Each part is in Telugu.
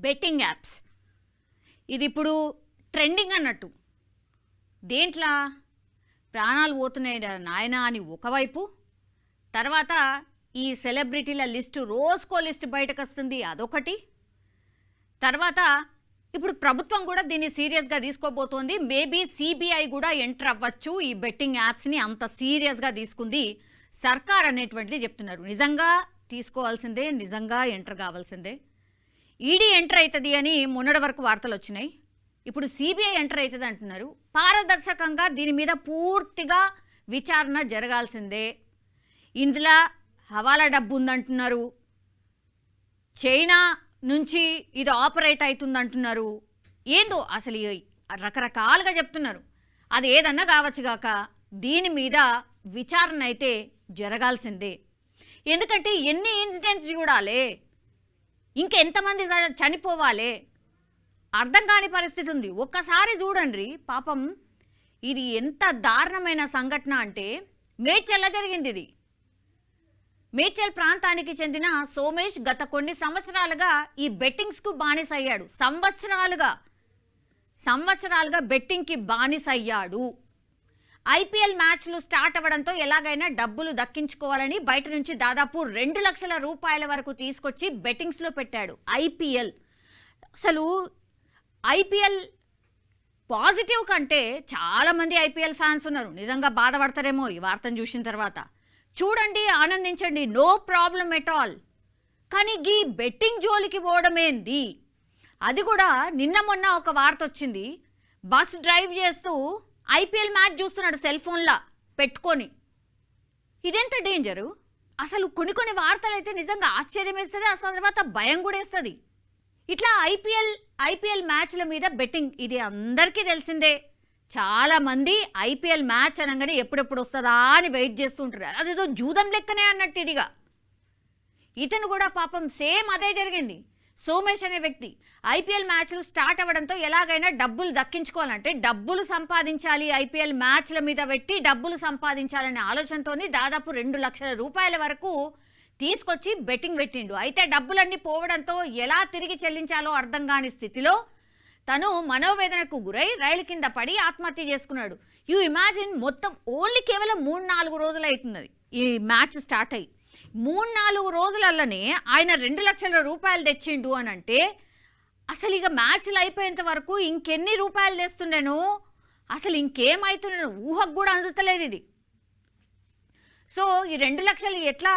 బెట్టింగ్ యాప్స్ ఇది ఇప్పుడు ట్రెండింగ్ అన్నట్టు. దేంట్లో ప్రాణాలు పోతున్నాయి నాయనా అని ఒకవైపు, తర్వాత ఈ సెలబ్రిటీల లిస్టు రోజుకో లిస్టు బయటకు వస్తుంది అదొకటి, తర్వాత ఇప్పుడు ప్రభుత్వం కూడా దీన్ని సీరియస్గా తీసుకోబోతోంది. మేబీ సిబిఐ కూడా ఎంటర్ అవ్వచ్చు ఈ బెట్టింగ్ యాప్స్ని, అంత సీరియస్గా తీసుకుంది సర్కార్ అనేటువంటిది చెప్తున్నారు. నిజంగా తీసుకోవాల్సిందే, నిజంగా ఎంటర్ కావాల్సిందే. ఈడీ ఎంటర్ అవుతుంది అని మొన్నటి వరకు వార్తలు వచ్చినాయి. ఇప్పుడు సిబిఐ ఎంటర్ అవుతుంది అంటున్నారు. పారదర్శకంగా దీని మీద పూర్తిగా విచారణ జరగాల్సిందే. ఇందులో హవాలా డబ్బు ఉందంటున్నారు, చైనా నుంచి ఇది ఆపరేట్ అవుతుందంటున్నారు, ఏందో అసలు రకరకాలుగా చెప్తున్నారు. అది ఏదన్నా కావచ్చు గాక దీని మీద విచారణ అయితే జరగాల్సిందే. ఎందుకంటే ఎన్ని ఇన్సిడెంట్స్ చూడాలి, ఇంకెంతమంది చనిపోవాలి, అర్థం కాని పరిస్థితి ఉంది. ఒక్కసారి చూడండి పాపం, ఇది ఎంత దారుణమైన సంఘటన అంటే మేడ్చల్లో జరిగింది. ఇది మేడ్చల్ ప్రాంతానికి చెందిన సోమేష్ గత కొన్ని సంవత్సరాలుగా ఈ బెట్టింగ్స్కు బానిస అయ్యాడు. సంవత్సరాలుగా బెట్టింగ్కి బానిస అయ్యాడు. ఐపీఎల్ మ్యాచ్లు స్టార్ట్ అవ్వడంతో ఎలాగైనా డబ్బులు దక్కించుకోవాలని బయట నుంచి దాదాపు 2 లక్షల రూపాయల వరకు తీసుకొచ్చి బెట్టింగ్స్లో పెట్టాడు. అసలు ఐపీఎల్ పాజిటివ్ కంటే చాలామంది ఐపీఎల్ ఫ్యాన్స్ ఉన్నారు. నిజంగా బాధపడతారేమో ఈ వార్తను చూసిన తర్వాత. చూడండి, ఆనందించండి, నో ప్రాబ్లం ఎట్ ఆల్. కానీ ఈ బెట్టింగ్ జోలికి పోవడమేంది? అది కూడా నిన్న మొన్న ఒక వార్త వచ్చింది, బస్ డ్రైవ్ చేస్తూ ఐపీఎల్ మ్యాచ్ చూస్తున్నాడు సెల్ ఫోన్లా పెట్టుకొని. ఇదెంత డేంజరు? అసలు కొన్ని వార్తలు అయితే నిజంగా ఆశ్చర్యం వేస్తుంది, ఆ తర్వాత భయం కూడా వేస్తుంది. ఇట్లా ఐపీఎల్ మ్యాచ్ల మీద బెట్టింగ్ ఇది అందరికీ తెలిసిందే. చాలామంది ఐపీఎల్ మ్యాచ్ అనగానే ఎప్పుడెప్పుడు వస్తుందా అని వెయిట్ చేస్తూ ఉంటారు. అదేదో జూదం లెక్కనే అన్నట్టు ఇదిగా. ఇతను కూడా పాపం సేమ్ అదే జరిగింది. సోమేష్ అనే వ్యక్తి ఐపీఎల్ మ్యాచ్లు స్టార్ట్ అవ్వడంతో ఎలాగైనా డబ్బులు దక్కించుకోవాలంటే డబ్బులు సంపాదించాలి, ఐపీఎల్ మ్యాచ్ల మీద పెట్టి డబ్బులు సంపాదించాలనే ఆలోచనతోని దాదాపు 2 లక్షల రూపాయల వరకు తీసుకొచ్చి బెట్టింగ్ పెట్టిండు. అయితే డబ్బులన్నీ పోవడంతో ఎలా తిరిగి చెల్లించాలో అర్థం కాని స్థితిలో తను మనోవేదనకు గురై రైలు కింద పడి ఆత్మహత్య చేసుకున్నాడు. యూ ఇమాజిన్, మొత్తం ఓన్లీ కేవలం 3-4 రోజులు అవుతున్నది ఈ మ్యాచ్ స్టార్ట్ అయ్యి. 3-4 రోజులల్లనే ఆయన 2 లక్షల రూపాయలు తెచ్చిండు అని అంటే అసలు ఇక మ్యాచ్లు అయిపోయేంత వరకు ఇంకెన్ని రూపాయలు తెస్తుండేనో, అసలు ఇంకేమవుతుండేనో ఊహకు కూడా అందుతలేదు ఇది. సో ఈ 2 లక్షలు ఎట్లా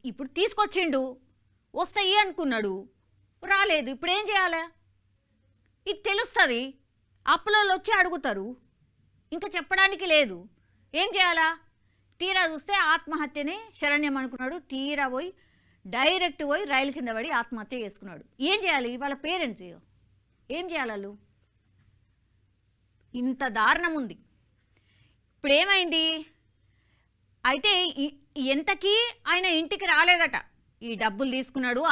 ఇప్పుడు తీసుకొచ్చిండు, వస్తాయి అనుకున్నాడు, రాలేదు. ఇప్పుడు ఏం చేయాలి? ఇది తెలుస్తుంది, అప్పులలో వచ్చి అడుగుతారు, ఇంకా చెప్పడానికి లేదు. ఏం చేయాలా? తీరా చూస్తే ఆత్మహత్యనే శరణ్యం అనుకున్నాడు. తీరా పోయి డైరెక్ట్ పోయి రైలు కింద పడి ఆత్మహత్య చేసుకున్నాడు. ఏం చేయాలి? వాళ్ళ పేరెంట్స్ ఏం చేయాలి? వాళ్ళు ఇంత దారుణం ఉంది. ఇప్పుడు ఏమైంది? అయితే ఎంతకీ ఆయన ఇంటికి రాలేదట. ఈ డబ్బులు తీసుకున్నాడు,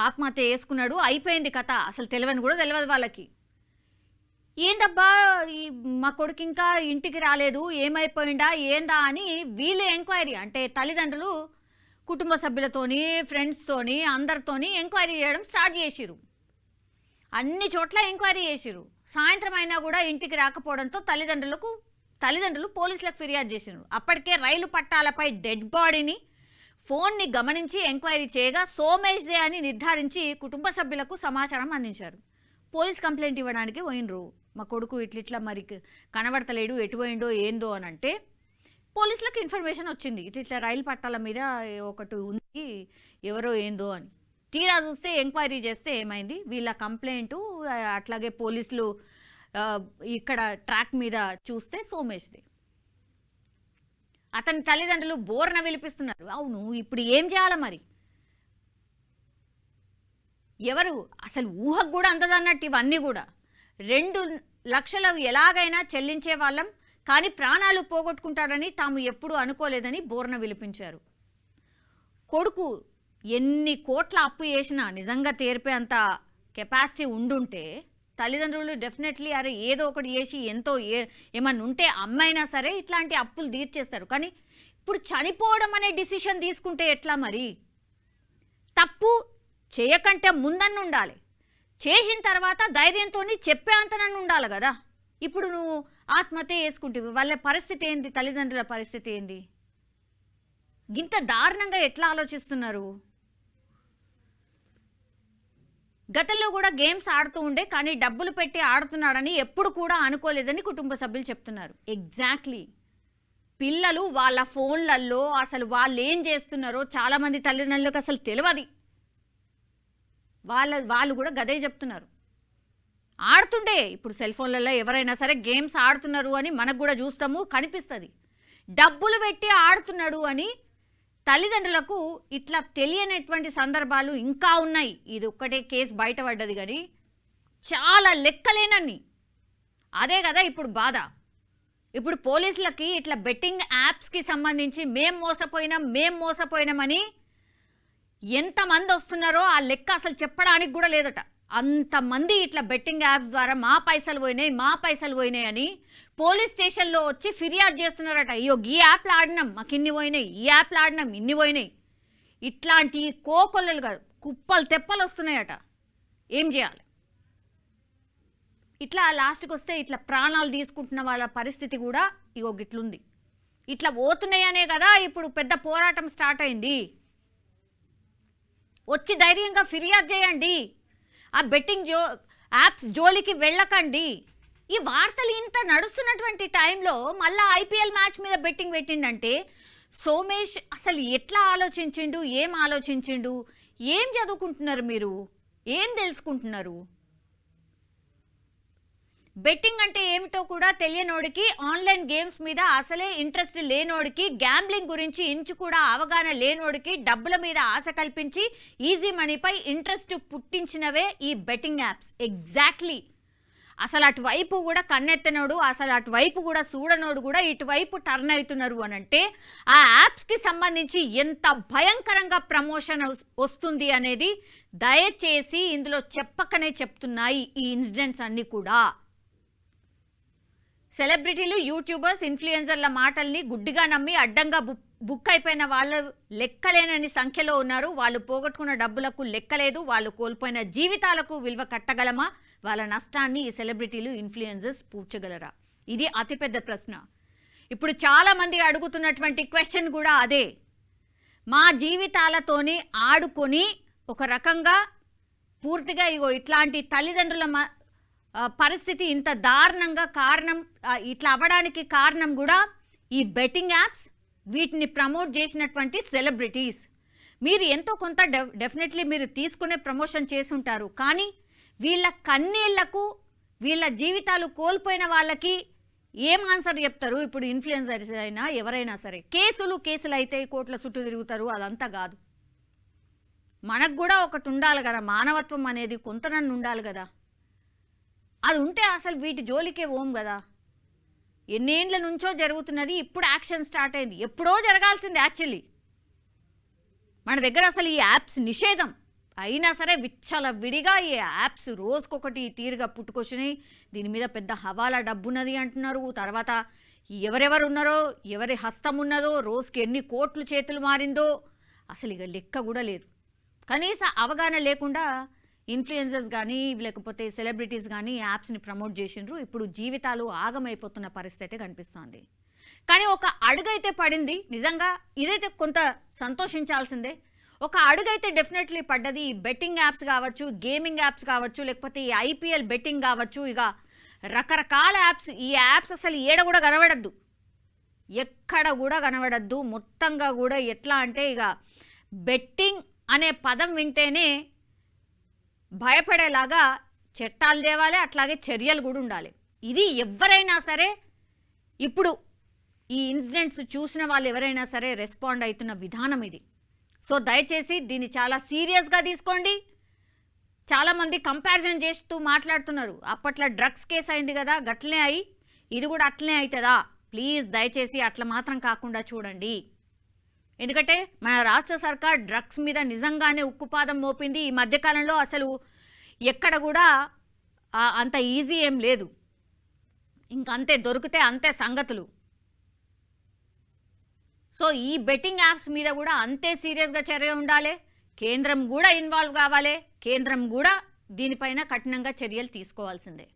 ఆత్మహత్య చేసుకున్నాడు, అయిపోయింది కథ. అసలు తెలియని కూడా తెలియదు వాళ్ళకి. ఏందబ్బా మా కొడుకు ఇంకా ఇంటికి రాలేదు, ఏమైపోయిందా ఏందా అని వీళ్ళు ఎంక్వైరీ, అంటే తల్లిదండ్రులు కుటుంబ సభ్యులతోని ఫ్రెండ్స్తోని అందరితోని ఎంక్వైరీ చేయడం స్టార్ట్ చేసిరు. అన్ని చోట్ల ఎంక్వైరీ చేసిరు. సాయంత్రం అయినా కూడా ఇంటికి రాకపోవడంతో తల్లిదండ్రులు పోలీసులకు ఫిర్యాదు చేసినారు. అప్పటికే రైలు పట్టాలపై డెడ్ బాడీని ఫోన్ని గమనించి ఎంక్వైరీ చేయగా సోమేష్దే అని నిర్ధారించి కుటుంబ సభ్యులకు సమాచారం అందించారు. పోలీస్ కంప్లైంట్ ఇవ్వడానికి పోయినరు. మా కొడుకు ఇట్లిట్లా మరి కనబడతలేడు, ఎటు పోయిండో ఏందో అని అంటే పోలీసులకు ఇన్ఫర్మేషన్ వచ్చింది, ఇట్లా రైలు పట్టాల మీద ఒకటి ఉంది, ఎవరో ఏందో అని. తీరా చూస్తే ఎంక్వైరీ చేస్తే ఏమైంది, వీళ్ళ కంప్లైంటు అట్లాగే పోలీసులు ఇక్కడ ట్రాక్ మీద చూస్తే సోమేష్దే. అతని తల్లిదండ్రులు బోర్న విలిపిస్తున్నారు. అవును, ఇప్పుడు ఏం చేయాలి మరి? ఎవరు అసలు ఊహకు కూడా అందదన్నట్టు ఇవన్నీ కూడా. 2 లక్షలు ఎలాగైనా చెల్లించే వాళ్ళం, కానీ ప్రాణాలు పోగొట్టుకుంటాడని తాము ఎప్పుడూ అనుకోలేదని బోర్న విలిపించారు. కొడుకు ఎన్ని కోట్ల అప్పు చేసినా నిజంగా తీర్పే అంత కెపాసిటీ ఉండుంటే తల్లిదండ్రులు డెఫినెట్లీ అరే ఏదో ఒకటి చేసి ఎంతో ఏమన్నా ఉంటే అమ్మైనా సరే ఇట్లాంటి అప్పులు తీర్చేస్తారు. కానీ ఇప్పుడు చనిపోవడం అనే డిసిషన్ తీసుకుంటే ఎట్లా మరి? తప్పు చేయకంటే ముందన్న ఉండాలి, చేసిన తర్వాత ధైర్యంతో చెప్పే అంతనన్ను ఉండాలి కదా. ఇప్పుడు నువ్వు ఆత్మహత్య చేసుకుంటేవి, వాళ్ళ పరిస్థితి ఏంది, తల్లిదండ్రుల పరిస్థితి ఏంది? ఇంత దారుణంగా ఎట్లా ఆలోచిస్తున్నారు? గతంలో కూడా గేమ్స్ ఆడుతూ ఉండే, కానీ డబ్బులు పెట్టి ఆడుతున్నాడని ఎప్పుడు కూడా అనుకోలేదని కుటుంబ సభ్యులు చెప్తున్నారు. ఎగ్జాక్ట్లీ, పిల్లలు వాళ్ళ ఫోన్లలో అసలు వాళ్ళు ఏం చేస్తున్నారో చాలామంది తల్లిదండ్రులకు అసలు తెలియదు. వాళ్ళు కూడా గదే చెప్తున్నారు. ఆడుతుండే ఇప్పుడు సెల్ ఫోన్లలో ఎవరైనా సరే గేమ్స్ ఆడుతున్నారు అని మనకు కూడా చూస్తాము, కనిపిస్తుంది. డబ్బులు పెట్టి ఆడుతున్నాడు అని తల్లిదండ్రులకు ఇట్లా తెలియనటువంటి సందర్భాలు ఇంకా ఉన్నాయి. ఇది ఒక్కటే కేసు బయటపడ్డది, కానీ చాలా లెక్కలేనన్ని. అదే కదా ఇప్పుడు బాధ. ఇప్పుడు పోలీసులకి ఇట్లా బెట్టింగ్ యాప్స్కి సంబంధించి మేం మోసపోయినామని ఎంతమంది వస్తున్నారో ఆ లెక్క అసలు చెప్పడానికి కూడా లేదట. అంతమంది ఇట్లా బెట్టింగ్ యాప్స్ ద్వారా మా పైసలు పోయినాయి అని పోలీస్ స్టేషన్లో వచ్చి ఫిర్యాదు చేస్తున్నారట. అయ్యో ఈ యాప్లు ఆడినాం మాకు ఇన్ని పోయినాయి, ఈ యాప్లు ఆడినాం ఇన్ని పోయినాయి. ఇట్లాంటి కోకొల్లలు కాదు, కుప్పలు తెప్పలు వస్తున్నాయట. ఏం చేయాలి? ఇట్లా లాస్ట్కి వస్తే ఇట్లా ప్రాణాలు తీసుకుంటున్న వాళ్ళ పరిస్థితి కూడా ఇగో గిట్లుంది. ఇట్లా పోతున్నాయనే కదా ఇప్పుడు పెద్ద పోరాటం స్టార్ట్ అయింది. వచ్చి ధైర్యంగా ఫిర్యాదు చేయండి, ఆ బెట్టింగ్ యాప్స్ జోలికి వెళ్ళకండి. ఈ వార్తలు ఇంత నడుస్తున్నటువంటి టైంలో మళ్ళీ ఐపీఎల్ మ్యాచ్ మీద బెట్టింగ్ పెట్టిండంటే సోమేష్ అసలు ఎట్లా ఆలోచించిండు, ఏం చదువుకుంటున్నారు మీరు, ఏం తెలుసుకుంటున్నారు? బెట్టింగ్ అంటే ఏమిటో కూడా తెలియనోడికి, ఆన్లైన్ గేమ్స్ మీద అసలే ఇంట్రెస్ట్ లేనోడికి, గ్యాంబ్లింగ్ గురించి ఇంచు కూడా అవగాహన లేనోడికి డబ్బుల మీద ఆశ కల్పించి ఈజీ మనీపై ఇంట్రెస్ట్ పుట్టించినవే ఈ బెట్టింగ్ యాప్స్. ఎగ్జాక్ట్లీ, అసలు అటువైపు కూడా కన్నెత్తనోడు, అసలు అటువైపు కూడా చూడనోడు కూడా ఇటువైపు టర్న్ అవుతున్నారు అని అంటే ఆ యాప్స్కి సంబంధించి ఎంత భయంకరంగా ప్రమోషన్ వస్తుంది అనేది దయచేసి ఇందులో చెప్పకనే చెప్తున్నాయి ఈ ఇన్సిడెంట్స్ అన్నీ కూడా. సెలబ్రిటీలు, యూట్యూబర్స్, ఇన్ఫ్లుయెన్సర్ల మాటల్ని గుడ్డిగా నమ్మి అడ్డంగా బుక్ అయిపోయిన వాళ్ళు లెక్కలేనని సంఖ్యలో ఉన్నారు. వాళ్ళు పోగొట్టుకున్న డబ్బులకు లెక్కలేదు, వాళ్ళు కోల్పోయిన జీవితాలకు విలువ కట్టగలమా? వాళ్ళ నష్టాన్ని ఈ సెలబ్రిటీలు, ఇన్ఫ్లుయెన్సర్స్ పూడ్చగలరా? ఇది అతిపెద్ద ప్రశ్న. ఇప్పుడు చాలామంది అడుగుతున్నటువంటి క్వశ్చన్ కూడా అదే. మా జీవితాలతోని ఆడుకొని ఒక రకంగా పూర్తిగా ఇగో ఇట్లాంటి తల్లిదండ్రుల పరిస్థితి ఇంత దారుణంగా ఇట్లా అవ్వడానికి కారణం కూడా ఈ బెట్టింగ్ యాప్స్, వీటిని ప్రమోట్ చేసినటువంటి సెలబ్రిటీస్. మీరు ఎంతో కొంత డెఫినెట్లీ మీరు తీసుకునే ప్రమోషన్ చేసి ఉంటారు, కానీ వీళ్ళ కన్నీళ్లకు, వీళ్ళ జీవితాలు కోల్పోయిన వాళ్ళకి ఏం ఆన్సర్ చెప్తారు? ఇప్పుడు ఇన్ఫ్లుయెన్సర్స్ అయినా ఎవరైనా సరే కేసులు అయితే కోట్ల చుట్టూ తిరుగుతారు, అదంతా కాదు. మనకు కూడా ఒకటి ఉండాలి కదా, మానవత్వం అనేది కొంతనన్ను ఉండాలి కదా. అది ఉంటే అసలు వీటి జోలికే ఓం కదా. ఎన్నేండ్ల నుంచో జరుగుతున్నది, ఇప్పుడు యాక్షన్ స్టార్ట్ అయింది. ఎప్పుడో జరగాల్సింది యాక్చువల్లీ. మన దగ్గర అసలు ఈ యాప్స్ నిషేధం అయినా సరే విచ్చల విడిగా ఈ యాప్స్ రోజుకొకటి తీరుగా పుట్టుకొచ్చినాయి. దీని మీద పెద్ద హవాలా డబ్బున్నది అంటున్నారు. తర్వాత ఎవరెవరు ఉన్నారో, ఎవరి హస్తం ఉన్నదో, రోజుకి ఎన్ని కోట్లు చేతులు మారిందో అసలు ఇక లెక్క కూడా లేదు. కనీస అవగాహన లేకుండా ఇన్ఫ్లుయెన్సర్స్ కానీ లేకపోతే సెలబ్రిటీస్ కానీ యాప్స్ని ప్రమోట్ చేసిండ్రు. ఇప్పుడు జీవితాలు ఆగమైపోతున్న పరిస్థితి కనిపిస్తోంది. కానీ ఒక అడుగైతే పడింది. నిజంగా ఇదైతే కొంత సంతోషించాల్సిందే. ఒక అడుగైతే డెఫినెట్లీ పడ్డది. ఈ బెట్టింగ్ యాప్స్ కావచ్చు, గేమింగ్ యాప్స్ కావచ్చు, లేకపోతే ఈ ఐపీఎల్ బెట్టింగ్ కావచ్చు, ఇక రకరకాల యాప్స్. ఈ యాప్స్ అసలు ఏడ కూడా కనబడద్దు, ఎక్కడ కూడా కనబడద్దు. మొత్తంగా కూడా ఎట్లా అంటే ఇక బెట్టింగ్ అనే పదం వింటేనే భయపడేలాగా చట్టాలు తేవాలి, అట్లాగే చర్యలు కూడా ఉండాలి. ఇది ఎవరైనా సరే ఇప్పుడు ఈ ఇన్సిడెంట్స్ చూసిన వాళ్ళు ఎవరైనా సరే రెస్పాండ్ అవుతున్న విధానం ఇది. సో దయచేసి దీన్ని చాలా సీరియస్గా తీసుకోండి. చాలామంది కంపారిజన్ చేస్తూ మాట్లాడుతున్నారు. అప్పట్లో డ్రగ్స్ కేసు అయింది కదా, గట్లనే అయి ఇది కూడా అట్లనే అవుతుందా? ప్లీజ్ దయచేసి అట్లా మాత్రం కాకుండా చూడండి. ఎందుకంటే మన రాష్ట్ర సర్కార్ డ్రగ్స్ మీద నిజంగానే ఉక్కుపాదం మోపింది. ఈ మధ్యకాలంలో అసలు ఎక్కడ కూడా అంత ఈజీ ఏం లేదు. ఇంకంతే దొరికితే అంతే సంగతులు. సో ఈ బెట్టింగ్ యాప్స్ మీద కూడా అంతే సీరియస్గా చర్య ఉండాలి. కేంద్రం కూడా ఇన్వాల్వ్ కావాలి, కేంద్రం కూడా దీనిపైన కఠినంగా చర్యలు తీసుకోవాల్సిందే.